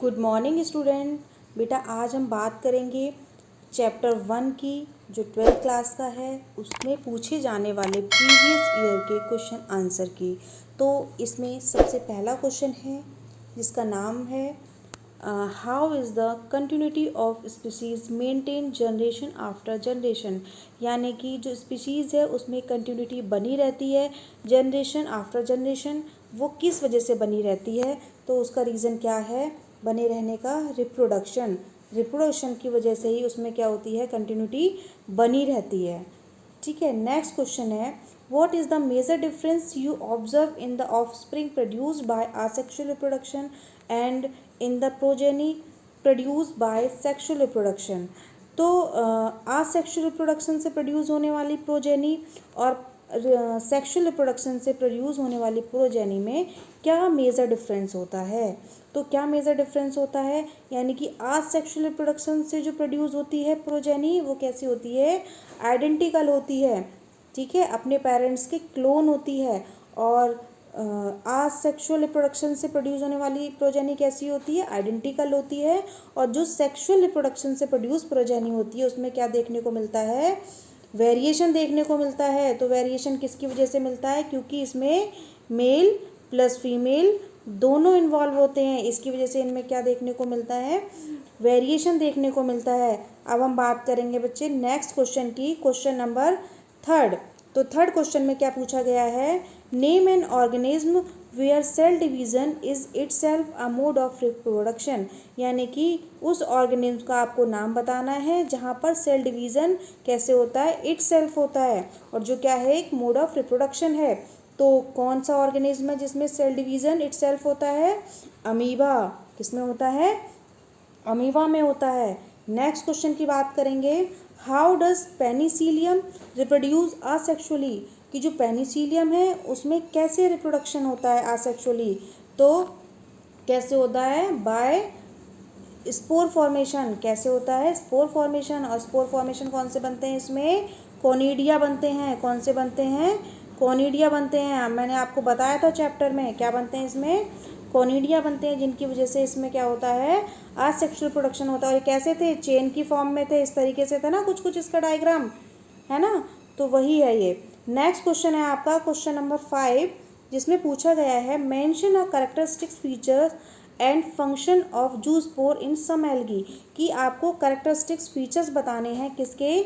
Good morning student. बेटा आज हम बात करेंगे चैप्टर 1 की, जो 12th क्लास का है, उसमें पूछे जाने वाले प्रीवियस ईयर के क्वेश्चन आंसर की। तो इसमें सबसे पहला क्वेश्चन है जिसका नाम है how is the continuity of species maintain generation after generation. यानी कि जो स्पीशीज़ है उसमें कंटिन्यूटी बनी रहती है जनरेशन आफ्टर जनरेशन, वो किस वजह से बनी रहती है? तो उसका रीज़न क्या है बने रहने का? रिप्रोडक्शन की वजह से ही उसमें क्या होती है, कंटिन्यूटी बनी रहती है। ठीक है, नेक्स्ट क्वेश्चन है what is the major difference you observe in the offspring produced by asexual reproduction and in the progeny produced by sexual reproduction. तो आसेक्सुअल रिप्रोडक्शन से प्रोड्यूस होने वाली प्रोजेनी और सेक्सुअल रिप्रोडक्शन से प्रोड्यूस होने वाली progeny में क्या मेजर डिफरेंस होता है? तो क्या मेजर डिफरेंस होता है, यानी कि आसेक्सुअल रिप्रोडक्शन से जो प्रोड्यूस होती है प्रोजेनी वो कैसी होती है, आइडेंटिकल होती है। ठीक है, अपने पेरेंट्स के क्लोन होती है। और आसेक्सुअल रिप्रोडक्शन से प्रोड्यूस होने वाली प्रोजेनी कैसी होती है, आइडेंटिकल होती है। और जो सेक्सुअल रिप्रोडक्शन से प्रोड्यूस प्रोजेनी होती है उसमें क्या देखने को मिलता है, वेरिएशन देखने को मिलता है। तो वेरिएशन किसकी वजह से मिलता है, क्योंकि इसमें मेल प्लस फीमेल दोनों इन्वॉल्व होते हैं, इसकी वजह से इनमें क्या देखने को मिलता है, वेरिएशन देखने को मिलता है। अब हम बात करेंगे बच्चे नेक्स्ट क्वेश्चन की, क्वेश्चन नंबर 3। तो थर्ड क्वेश्चन में क्या पूछा गया है, name an organism where cell division is itself a mode of reproduction. यानी कि उस ऑर्गेनिज्म का आपको नाम बताना है जहाँ पर सेल डिवीज़न कैसे होता है, इटसेल्फ होता है, और जो क्या है, एक मोड ऑफ रिप्रोडक्शन है। तो कौन सा ऑर्गेनिज्म है जिसमें सेल डिवीज़न इटसेल्फ होता है, अमीबा। किसमें होता है, अमीबा में होता है। नेक्स्ट क्वेश्चन की बात करेंगे, हाउ डज पेनिसिलियम रिप्रोड्यूस आसेक्सुअली। कि जो पेनिसिलियम है उसमें कैसे रिप्रोडक्शन होता है आसेक्सुअली, तो कैसे होता है, बाय स्पोर फॉर्मेशन। कैसे होता है, स्पोर फॉर्मेशन। और स्पोर फॉर्मेशन कौन से बनते हैं, इसमें कोनिडिया बनते हैं। कौन से बनते हैं, कोनिडिया बनते हैं। मैंने आपको बताया था चैप्टर में, क्या बनते हैं इसमें, कोनिडिया बनते हैं, जिनकी वजह से इसमें क्या होता है, आसेक्सुअल प्रोडक्शन होता है। और कैसे थे, चेन की फॉर्म में थे, इस तरीके से था ना, कुछ इसका डायग्राम है ना, तो वही है ये। नेक्स्ट क्वेश्चन है आपका क्वेश्चन नंबर 5, जिसमें पूछा गया है mention a characteristics features and function of zoospore in some algae. कि आपको कैरेक्टरिस्टिक्स फीचर्स बताने हैं किसके,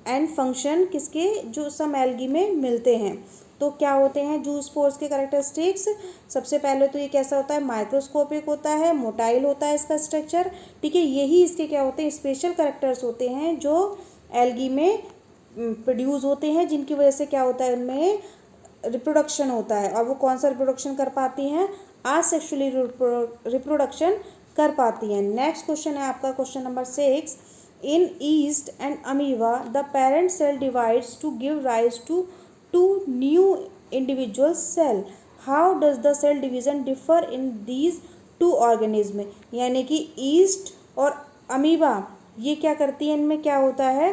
एंड फंक्शन किसके, जो सम एल्गी में मिलते हैं। तो क्या होते हैं जूस्पोर्स के कैरेक्टरिस्टिक्स? सबसे पहले तो ये कैसा होता है, माइक्रोस्कोपिक होता है, मोटाइल होता है इसका स्ट्रक्चर। ठीक है, यही इसके क्या होते हैं, स्पेशल कैरेक्टर्स होते हैं जो एल्गी में प्रोड्यूस होते हैं, जिनकी वजह से क्या होता है, उनमें रिप्रोडक्शन होता है। और वो कौन सा रिप्रोडक्शन कर पाती हैं, आसेक्सुअली रिप्रोडक्शन कर पाती हैं। नेक्स्ट क्वेश्चन है आपका question number 6, in yeast and amoeba the parent cell divides to give rise to two new individual cell. How does the cell division differ in these two organism. यानी कि east और amoeba ये क्या करती हैं, इनमें क्या होता है,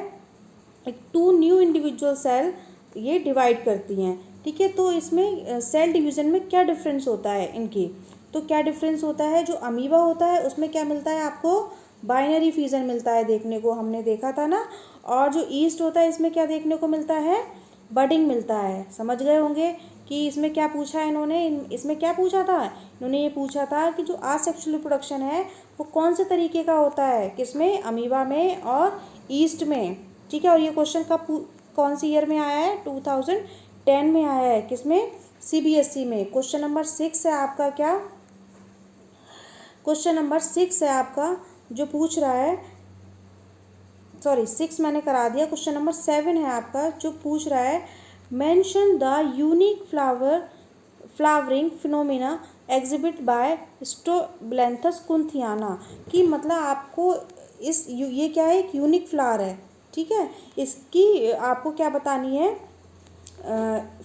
एक 2 न्यू इंडिविजुअल सेल ये डिवाइड करती हैं। ठीक है, तो इसमें सेल डिवीज़न में क्या डिफरेंस होता है इनकी? तो क्या डिफरेंस होता है, जो अमीबा होता है उसमें क्या मिलता है आपको, बाइनरी फ्यूजन मिलता है, देखने को हमने देखा था ना। और जो ईस्ट होता है इसमें क्या देखने को मिलता है, बडिंग मिलता है। समझ गए होंगे कि इसमें क्या पूछा है इन्होंने, इसमें क्या पूछा था, इन्होंने ये पूछा था कि जो आसेक्सुअल रिप्रोडक्शन है वो कौन से तरीके का होता है, किसमें, अमीबा में और ईस्ट में। ठीक है, और ये क्वेश्चन कब, कौन सी ईयर में आया है, 2010 में आया है, किसमें, सीबीएसई में। क्वेश्चन नंबर 6 है आपका, क्या क्वेश्चन नंबर 6 है आपका जो पूछ रहा है, सॉरी 6 मैंने करा दिया, क्वेश्चन नंबर 7 है आपका जो पूछ रहा है mention the unique flowering phenomena exhibit by strobilanthes kunthiana. कि मतलब आपको ये क्या है, एक यूनिक फ्लावर है। ठीक है, इसकी आपको क्या बतानी है,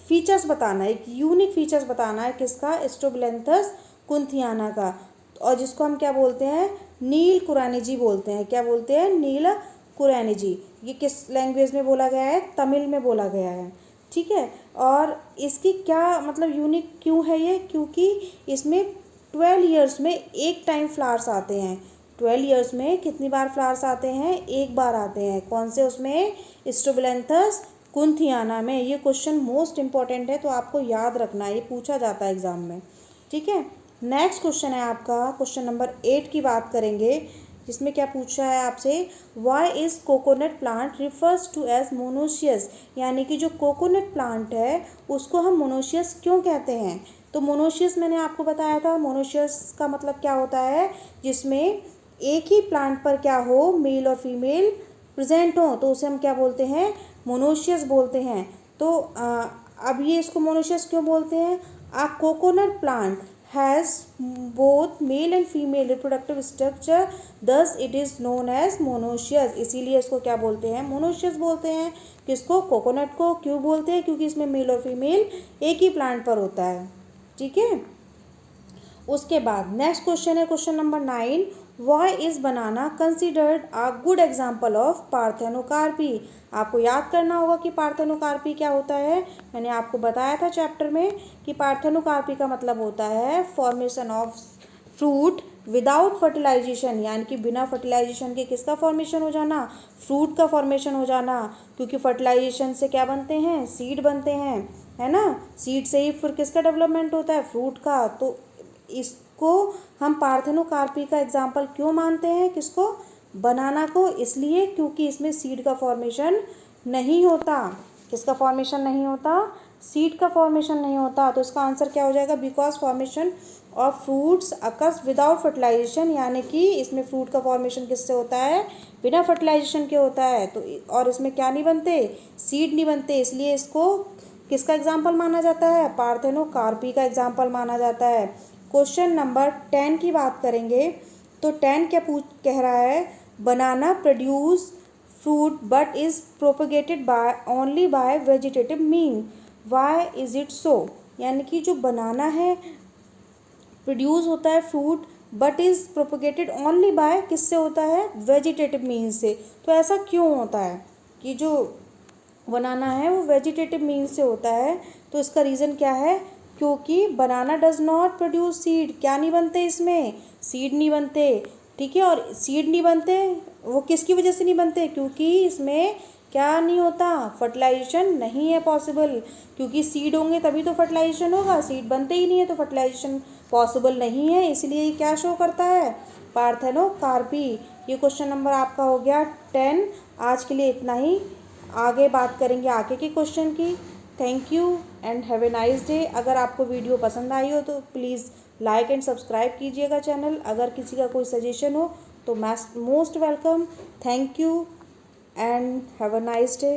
फीचर्स बताना है, एक यूनिक फीचर्स बताना है, किसका, स्ट्रोबिलेंथस कुंथियाना का। और जिसको हम क्या बोलते हैं, नील कुरैनिजी बोलते हैं। क्या बोलते हैं, नील कुरैनिजी। ये किस लैंग्वेज में बोला गया है, तमिल में बोला गया है। ठीक है, और इसकी क्या मतलब यूनिक क्यों है ये, क्योंकि इसमें 12 ईयर्स में एक टाइम फ्लावर्स आते हैं। 12 ईयर्स में कितनी बार फ्लावर्स आते हैं? एक बार आते हैं। कौन से उसमें? स्ट्रोबिलैंथस कुंथियाना में। ये क्वेश्चन मोस्ट इंपॉर्टेंट है, तो आपको याद रखना है, ये पूछा जाता है एग्जाम में। ठीक है, नेक्स्ट क्वेश्चन है आपका क्वेश्चन नंबर 8 की बात करेंगे, जिसमें क्या पूछा है आपसे, why is coconut plant refers to as monoecious, यानी कि जो कोकोनट प्लांट है उसको हम मोनोशियस क्यों कहते हैं? तो मोनोशियस मैंने आपको बताया था, मोनोशियस का मतलब क्या होता है, जिसमें एक ही प्लांट पर क्या हो, मेल और फीमेल प्रेजेंट हो, तो उसे हम क्या बोलते हैं? मोनोशियस बोलते हैं। तो अब ये इसको मोनोशियस क्यों बोलते हैं? A coconut plant has both male and female reproductive structure, thus it is known as monoecious। इसीलिए इसको क्या बोलते हैं? मोनोशियस बोलते हैं। किसको? कोकोनट को। क्यों बोलते हैं? क्योंकि इसमें मेल और फीमेल एक ही प्लांट पर होता है। ठीक है, उसके बाद नेक्स्ट क्वेश्चन है question number 9, why is banana considered a good example of parthenocarpy. आपको याद करना होगा कि पार्थेनोकार्पी क्या होता है। मैंने आपको बताया था चैप्टर में कि पार्थेनोकार्पी का मतलब होता है formation of fruit without fertilisation, यानी कि बिना फर्टिलाइजेशन के किसका फॉर्मेशन हो जाना? फ्रूट का फॉर्मेशन हो जाना। क्योंकि फर्टिलाइजेशन से क्या बनते हैं? सीड बनते हैं, है ना। सीड से ही फिर किसका डेवलपमेंट होता है? फ्रूट का। तो इसको हम पार्थेनोकार्पी का एग्जाम्पल क्यों मानते हैं? किसको? बनाना को। इसलिए क्योंकि इसमें सीड का फॉर्मेशन नहीं होता। किसका फॉर्मेशन नहीं होता? सीड का फॉर्मेशन नहीं होता। तो इसका आंसर क्या हो जाएगा? Because formation of fruits occurs without fertilisation, यानी कि इसमें फ्रूट का फॉर्मेशन किससे होता है? बिना फर्टिलाइजेशन के होता है। तो और इसमें क्या नहीं बनते? सीड नहीं बनते। इसलिए इसको किसका एग्जाम्पल माना जाता है? पार्थेनोकार्पी का एग्जाम्पल माना जाता है। क्वेश्चन नंबर 10 की बात करेंगे, तो 10 क्या कह रहा है, banana produce fruit but is propagated by only by vegetative mean, why is it so. यानी कि जो बनाना है प्रोड्यूस होता है fruit but is propagated only by किससे होता है? वेजिटेटिव मीन से। तो ऐसा क्यों होता है कि जो बनाना है वो वेजिटेटिव मीन से होता है? तो इसका रीज़न क्या है? क्योंकि बनाना डज नॉट प्रोड्यूस सीड। क्या नहीं बनते इसमें? सीड नहीं बनते। ठीक है, और सीड नहीं बनते वो किसकी वजह से नहीं बनते? क्योंकि इसमें क्या नहीं होता? फर्टिलाइजेशन नहीं है पॉसिबल। क्योंकि सीड होंगे तभी तो फर्टिलाइजेशन होगा, सीड बनते ही नहीं है तो फर्टिलाइजेशन पॉसिबल नहीं है। इसलिए ये क्या शो करता है? पार्थेनोकार्पी। ये क्वेश्चन नंबर आपका हो गया 10। आज के लिए इतना ही, आगे बात करेंगे आगे के क्वेश्चन की। Thank you and have a nice day. अगर आपको वीडियो पसंद आई हो तो प्लीज़ लाइक एंड सब्सक्राइब कीजिएगा चैनल। अगर किसी का कोई सजेशन हो तो most welcome. Thank you and have a nice day.